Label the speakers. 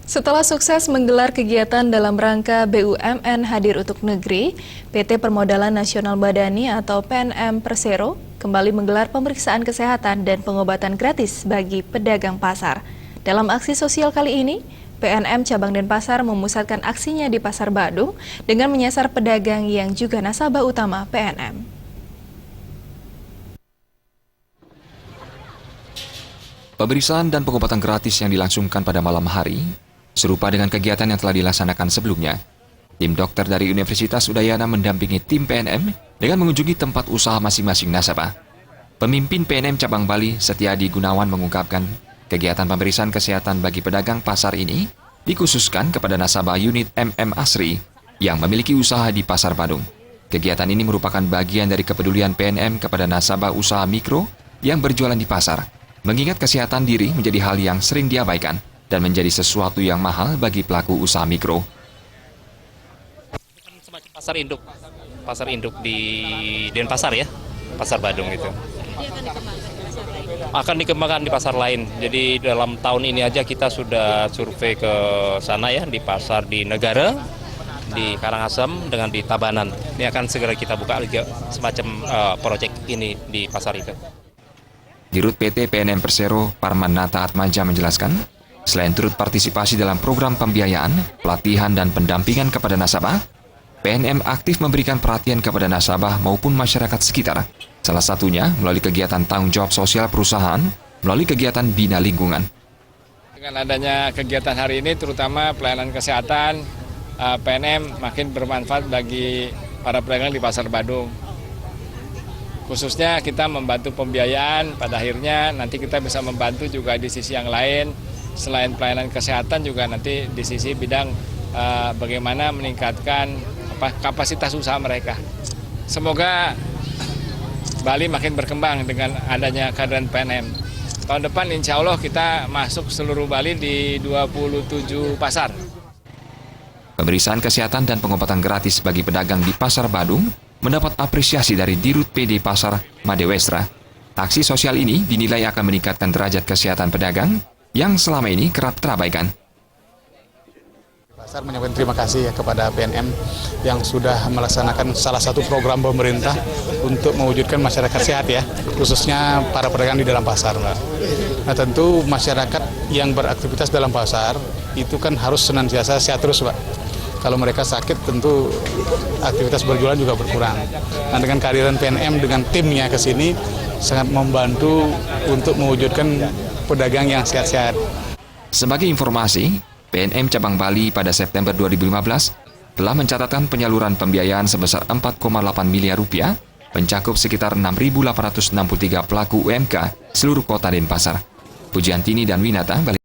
Speaker 1: Setelah sukses menggelar kegiatan dalam rangka BUMN Hadir untuk Negeri, PT Permodalan Nasional Madani atau PNM Persero kembali menggelar pemeriksaan kesehatan dan pengobatan gratis bagi pedagang pasar. Dalam aksi sosial kali ini, PNM Cabang Denpasar memusatkan aksinya di Pasar Badung dengan menyasar pedagang yang juga nasabah utama PNM.
Speaker 2: Pemeriksaan dan pengobatan gratis yang dilangsungkan pada malam hari serupa dengan kegiatan yang telah dilaksanakan sebelumnya. Tim dokter dari Universitas Udayana mendampingi tim PNM dengan mengunjungi tempat usaha masing-masing nasabah. Pemimpin PNM Cabang Bali, Setiadi Gunawan, mengungkapkan kegiatan pemeriksaan kesehatan bagi pedagang pasar ini dikhususkan kepada nasabah unit MM Asri yang memiliki usaha di Pasar Badung. Kegiatan ini merupakan bagian dari kepedulian PNM kepada nasabah usaha mikro yang berjualan di pasar, mengingat kesehatan diri menjadi hal yang sering diabaikan dan menjadi sesuatu yang mahal bagi pelaku usaha mikro.
Speaker 3: Semacam pasar induk di Denpasar ya, Pasar Badung itu. Akan dikembangkan di pasar lain. Jadi dalam tahun ini aja kita sudah survei ke sana ya, di pasar di Negara, di Karangasem, dengan di Tabanan. Ini akan segera kita buka semacam proyek ini di pasar itu.
Speaker 2: Dirut PT PNM Persero, Parmanata Atmaja menjelaskan, selain turut partisipasi dalam program pembiayaan, pelatihan, dan pendampingan kepada nasabah, PNM aktif memberikan perhatian kepada nasabah maupun masyarakat sekitar. Salah satunya melalui kegiatan tanggung jawab sosial perusahaan, melalui kegiatan Bina Lingkungan.
Speaker 4: Dengan adanya kegiatan hari ini, terutama pelayanan kesehatan, PNM makin bermanfaat bagi para pedagang di Pasar Badung. Khususnya kita membantu pembiayaan, pada akhirnya nanti kita bisa membantu juga di sisi yang lain. Selain pelayanan kesehatan juga nanti di sisi bidang bagaimana meningkatkan kapasitas usaha mereka. Semoga Bali makin berkembang dengan adanya kehadiran PNM. Tahun depan insya Allah kita masuk seluruh Bali di 27 pasar.
Speaker 2: Pemeriksaan kesehatan dan pengobatan gratis bagi pedagang di Pasar Badung mendapat apresiasi dari Dirut PD Pasar Madewestra. Aksi sosial ini dinilai akan meningkatkan derajat kesehatan pedagang yang selama ini kerap terabaikan.
Speaker 5: Pasar menyampaikan terima kasih ya kepada PNM yang sudah melaksanakan salah satu program pemerintah untuk mewujudkan masyarakat sehat ya, khususnya para pedagang di dalam pasar. Nah tentu masyarakat yang beraktivitas dalam pasar itu kan harus senantiasa sehat terus Pak. Kalau mereka sakit tentu aktivitas berjualan juga berkurang. Nah dengan kehadiran PNM dengan timnya ke sini sangat membantu untuk mewujudkan pedagang yang sehat-sehat.
Speaker 2: Sebagai informasi, PNM Cabang Bali pada September 2015 telah mencatatkan penyaluran pembiayaan sebesar 4,8 miliar rupiah, mencakup sekitar 6.863 pelaku UMK seluruh kota Denpasar. Pujiantini dan Winata, Bali.